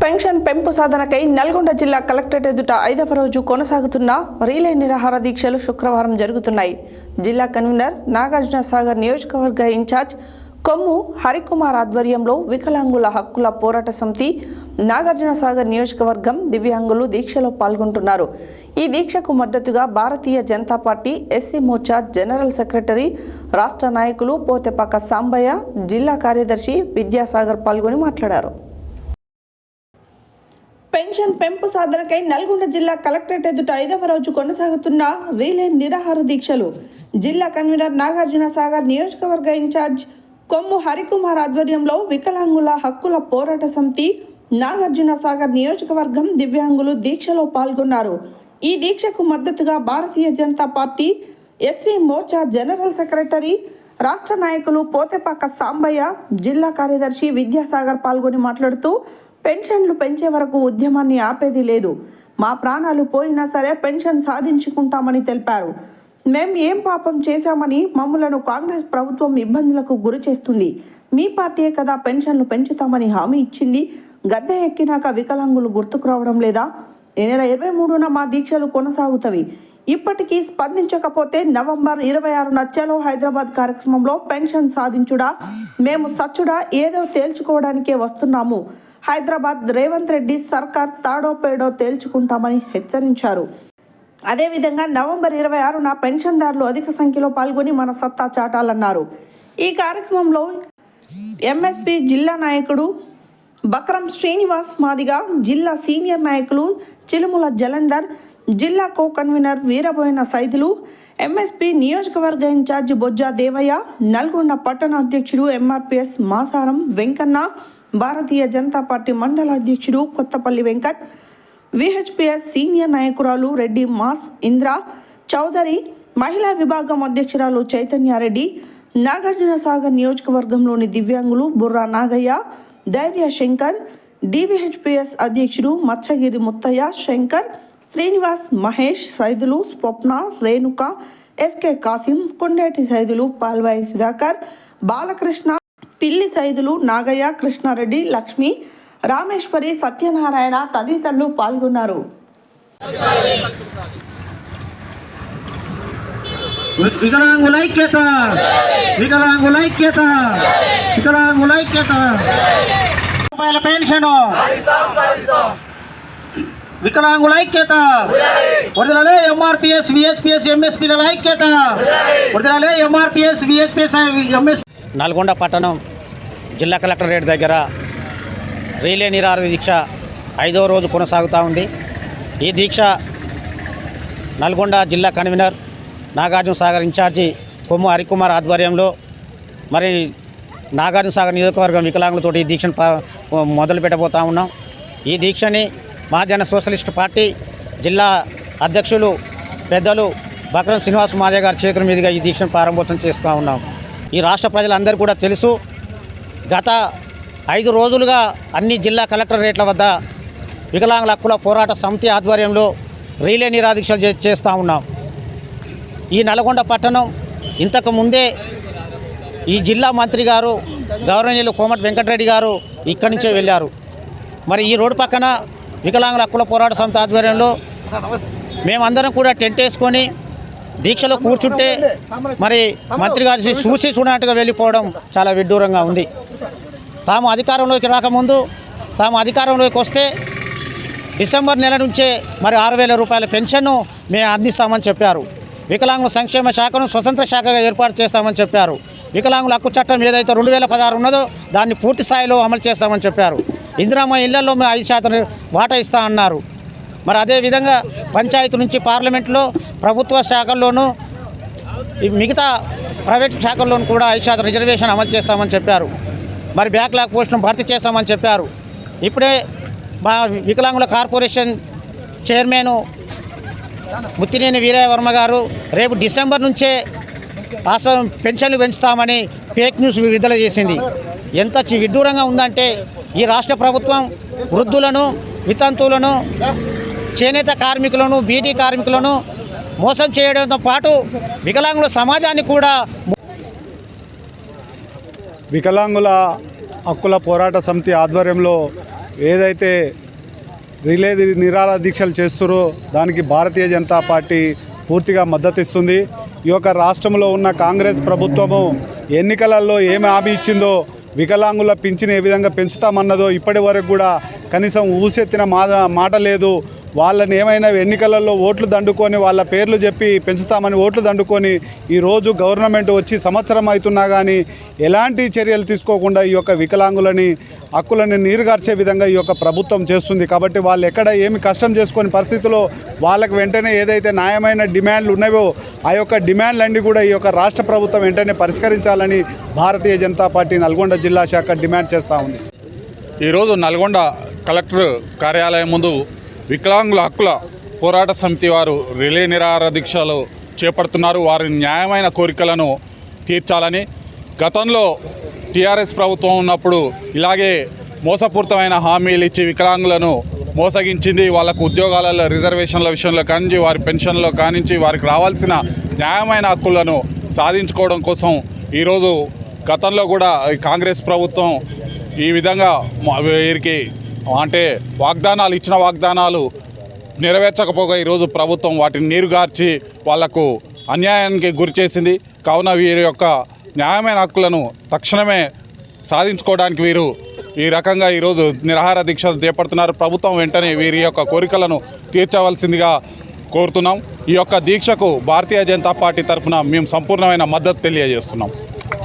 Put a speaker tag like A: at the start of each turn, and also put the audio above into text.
A: Pension పెంపు సాధనకై నల్గొండ జిల్లా collectorate ఎదుట 5వ రోజు కొనసాగుతున్న రీలే నిరాహార దీక్షలు శుక్రవారం జరుగుతున్నాయి. జిల్లా కన్వీనర్ నాగార్జున సాగర్ నియోజకవర్గ ఇన్ఛార్జ్ కొమ్ము హరికుమార్ ఆధ్వర్యంలో వికలాంగుల హక్కుల పోరాట సమితి నాగార్జున సాగర్ నియోజకవర్గం దివ్యాంగులు దీక్షలో పాల్గొంటున్నారు. ఈ దీక్షకు మద్దతుగా Bharatiya Janata Party SC Morcha general secretary రాష్ట్ర నాయకులు పోతెపాక సాంబయ్య, జిల్లా కార్యదర్శి విద్యాసాగర్ పాల్గొని మాట్లాడారు. పెన్షన్ పెంపు సాధనకై నల్గొండ జిల్లా కలెక్టరేట్ ఎదుట 5వ రోజు కొనసాగుతున్న రీలే నిరాహార దీక్షలు జిల్లా కన్వీనర్ నాగార్జున సాగర్ నియోజకవర్గ ఇన్ఛార్జ్ కొమ్ము హరికుమార్ ఆధ్వర్యంలో వికలాంగుల హక్కుల పోరాట సమితి నాగార్జున సాగర్ నియోజకవర్గం దివ్యాంగులు దీక్షలో పాల్గొన్నారు. ఈ దీక్షకు మద్దతుగా Bharatiya Janata Party SC Morcha general secretary రాష్ట్ర నాయకులు పోతెపాక సాంబయ్య, జిల్లా కార్యదర్శి విద్యాసాగర్ పాల్గొని మాట్లాడుతూ పెన్షన్లు పెంచే వరకు ఉద్యమాన్ని ఆపేది లేదు, మా ప్రాణాలు పోయినా సరే పెన్షన్ సాధించుకుంటామని తెలిపారు. మేం ఏం పాపం చేశామని మమ్మలను కాంగ్రెస్ ప్రభుత్వం ఇబ్బందులకు గురి చేస్తుంది, మీ పార్టీయే కదా పెన్షన్లు పెంచుతామని హామీ ఇచ్చింది, గద్దె ఎక్కినాక వికలాంగులు గుర్తుకు రావడం లేదా, ఈ నెల 23న మా దీక్షలు కొనసాగుతవి, ఇప్పటికీ స్పందించకపోతే నవంబర్ 26న చలో హైదరాబాద్ కార్యక్రమంలో పెన్షన్ సాధించుడా మేము సచ్చుడా ఏదో తేల్చుకోవడానికే వస్తున్నాము, హైదరాబాద్ రేవంత్ రెడ్డి సర్కార్ తాడో పేడో తేల్చుకుంటామని హెచ్చరించారు. అదేవిధంగా నవంబర్ 26న పెన్షన్దారులు అధిక సంఖ్యలో పాల్గొని మన సత్తా చాటాలన్నారు. ఈ కార్యక్రమంలో ఎంఎస్పీ జిల్లా నాయకుడు బక్రం శ్రీనివాస్ మాదిగా, జిల్లా సీనియర్ నాయకులు చిలుముల జలంధర్, జిల్లా co convener Veeraboina Saidulu, MSP నియోజకవర్గ ఇన్ఛార్జి బొజ్జా దేవయ్య, నల్గొండ పట్టణ అధ్యక్షుడు ఎంఆర్పిఎస్ మాసారం వెంకన్న, భారతీయ జనతా పార్టీ మండల అధ్యక్షుడు కొత్తపల్లి వెంకట్, విహెచ్పిఎస్ సీనియర్ నాయకురాలు రెడ్డి మాస్ ఇంద్ర చౌదరి, మహిళా విభాగం అధ్యక్షురాలు చైతన్యారెడ్డి, నాగార్జున సాగర్ నియోజకవర్గంలోని దివ్యాంగులు బుర్రా నాగయ్య, ధైర్య శంకర్, డివిహెచ్పిఎస్ అధ్యక్షుడు మత్స్యగిరి ముత్తయ్య శంకర్, శ్రీనివాస్, మహేష్, సైదులు, స్వప్న, రేణుక, ఎస్కే కాసిం, కొండేటి సైదులు, పాల్వాయి సుధాకర్, బాలకృష్ణ, పిల్లి సైదులు, నాగయ్య, కృష్ణారెడ్డి, లక్ష్మి, రామేశ్వరి, సత్యనారాయణ తదితరులు పాల్గొన్నారు.
B: వికలాంగుల ఐక్యత, వికలాంగుల ఐక్యత, వికలాంగుల ఐక్యత, రూపాయల పెన్షన్, వికలాంగుల ఐక్యత, వదిలే ఎంఆర్పిఎస్ విహెచ్పిఎస్ ఎంఎస్పీల ఐక్యత, వదిలే ఎంఆర్పిఎస్ విహెచ్పిఎస్ ఎంఎస్.
C: నల్గొండ పట్టణం జిల్లా కలెక్టరేట్ దగ్గర రీలే నిరాహార దీక్ష 5వ రోజు కొనసాగుతూ ఉంది. ఈ దీక్ష నల్గొండ జిల్లా కన్వీనర్ నాగార్జున సాగర్ ఇన్ఛార్జి కొమ్ము హరికుమార్ ఆధ్వర్యంలో మరి నాగార్జున సాగర్ నియోజకవర్గం వికలాంగులతో ఈ దీక్షను మొదలు పెట్టబోతూ ఉన్నాం. ఈ దీక్షని మహాజన సోషలిస్ట్ పార్టీ జిల్లా అధ్యక్షులు పెద్దలు బక్రం శ్రీనివాస్ మాదే గారి చేతుల మీదుగా ఈ దీక్షను ప్రారంభోత్సవం చేస్తూ ఉన్నాం. ఈ రాష్ట్ర ప్రజలందరూ కూడా తెలుసు, గత 5 రోజులుగా అన్ని జిల్లా కలెక్టరేట్ల వద్ద వికలాంగుల హక్కుల పోరాట సమితి ఆధ్వర్యంలో రీలే నిరాహార దీక్షలు చేస్తూ ఉన్నాం. ఈ నల్గొండ పట్టణం ఇంతకు ముందే ఈ జిల్లా మంత్రి గారు గౌరవనీయులు కోమటి వెంకటరెడ్డి గారు ఇక్కడి నుంచే వెళ్ళారు. మరి ఈ రోడ్డు పక్కన వికలాంగుల హక్కుల పోరాట సమితి ఆధ్వర్యంలో మేమందరం కూడా టెంట్ వేసుకొని దీక్షలో కూర్చుంటే మరి మంత్రి గారి చూసి చూడనట్టుగా వెళ్ళిపోవడం చాలా విడ్డూరంగా ఉంది. తాము అధికారంలోకి రాకముందు, తాము అధికారంలోకి వస్తే డిసెంబర్ నెల నుంచే మరి 6,000 రూపాయల పెన్షన్ను మేము అందిస్తామని చెప్పారు. వికలాంగుల సంక్షేమ శాఖను స్వతంత్ర శాఖగా ఏర్పాటు చేస్తామని చెప్పారు. వికలాంగుల హక్కు చట్టం ఏదైతే 2016 ఉన్నదో దాన్ని పూర్తి స్థాయిలో అమలు చేస్తామని చెప్పారు. ఇందిరమ్మ ఇళ్లలో మేము 5% వాటా ఇస్తా అన్నారు. మరి అదేవిధంగా పంచాయతీ నుంచి పార్లమెంట్లో ప్రభుత్వ శాఖల్లోనూ మిగతా ప్రైవేట్ శాఖల్లోనూ కూడా 5% రిజర్వేషన్ అమలు చేస్తామని చెప్పారు. మరి బ్యాక్లాగ్ పోస్టును భర్తీ చేస్తామని చెప్పారు. ఇప్పుడే మా వికలాంగుల కార్పొరేషన్ చైర్మన్ ముత్తినేని వీరయ్య గారు రేపు డిసెంబర్ నుంచే అసలు పెన్షన్లు పెంచుతామని ఫేక్ న్యూస్ విడుదల చేసింది. ఎంత విడ్డూరంగా ఉందంటే ఈ రాష్ట్ర ప్రభుత్వం వృద్ధులను, వితంతువులను, చేనేత కార్మికులను, బీటీ కార్మికులను మోసం చేయడంతో పాటు వికలాంగుల సమాజాన్ని కూడా
D: వికలాంగుల హక్కుల పోరాట సమితి ఆధ్వర్యంలో ఏదైతే రిలే నిరాహార దీక్షలు చేస్తారో దానికి భారతీయ జనతా పార్టీ పూర్తిగా మద్దతు ఇస్తుంది. ఈ యొక్క రాష్ట్రంలో ఉన్న కాంగ్రెస్ ప్రభుత్వము ఎన్నికలలో ఏమి హామీ ఇచ్చిందో, వికలాంగుల పింఛను ఏ విధంగా పెంచుతామన్నదో ఇప్పటి వరకు కూడా కనీసం ఊసెత్తిన మాట లేదు. వాళ్ళని ఏమైనా ఎన్నికలలో ఓట్లు దండుకొని వాళ్ళ పేర్లు చెప్పి పెంచుతామని ఓట్లు దండుకొని ఈరోజు గవర్నమెంట్ వచ్చి సంవత్సరం అవుతున్నా కానీ ఎలాంటి చర్యలు తీసుకోకుండా ఈ యొక్క వికలాంగులని హక్కులని నీరుగార్చే విధంగా ఈ యొక్క ప్రభుత్వం చేస్తుంది. కాబట్టి వాళ్ళు ఎక్కడ ఏమి కష్టం చేసుకొని పరిస్థితుల్లో వాళ్ళకి వెంటనే ఏదైతే న్యాయమైన డిమాండ్లు ఉన్నాయో ఆ యొక్క డిమాండ్లన్నీ కూడా ఈ యొక్క రాష్ట్ర ప్రభుత్వం వెంటనే పరిష్కరించాలని భారతీయ జనతా పార్టీ నల్గొండ జిల్లా శాఖ డిమాండ్ చేస్తూ ఉంది.
E: ఈరోజు నల్గొండ కలెక్టర్ కార్యాలయం ముందు వికలాంగుల హక్కుల పోరాట సమితి వారు రిలే నిరాహార దీక్షలు చేపడుతున్నారు. వారి న్యాయమైన కోరికలను తీర్చాలని, గతంలో టీఆర్ఎస్ ప్రభుత్వం ఉన్నప్పుడు ఇలాగే మోసపూరితమైన హామీలు ఇచ్చి వికలాంగులను మోసగించింది. వాళ్ళకు ఉద్యోగాలలో రిజర్వేషన్ల విషయంలో కానించి, వారి పెన్షన్లో కానించి వారికి రావాల్సిన న్యాయమైన హక్కులను సాధించుకోవడం కోసం ఈరోజు గతంలో కూడా కాంగ్రెస్ ప్రభుత్వం ఈ విధంగా వీరికి అంటే వాగ్దానాలు ఇచ్చిన వాగ్దానాలు నెరవేర్చకపోగా ఈరోజు ప్రభుత్వం వాటిని నీరుగార్చి వాళ్లకు అన్యాయానికి గురి చేసింది. కావున వీరి యొక్క న్యాయమైన హక్కులను తక్షణమే సాధించుకోవడానికి వీరు ఈ రకంగా ఈరోజు నిరాహార దీక్షలు చేపడుతున్నారు. ప్రభుత్వం వెంటనే వీరి యొక్క కోరికలను తీర్చవలసిందిగా కోరుతున్నాం. ఈ యొక్క దీక్షకు భారతీయ జనతా పార్టీ తరఫున మేము సంపూర్ణమైన మద్దతు తెలియజేస్తున్నాం.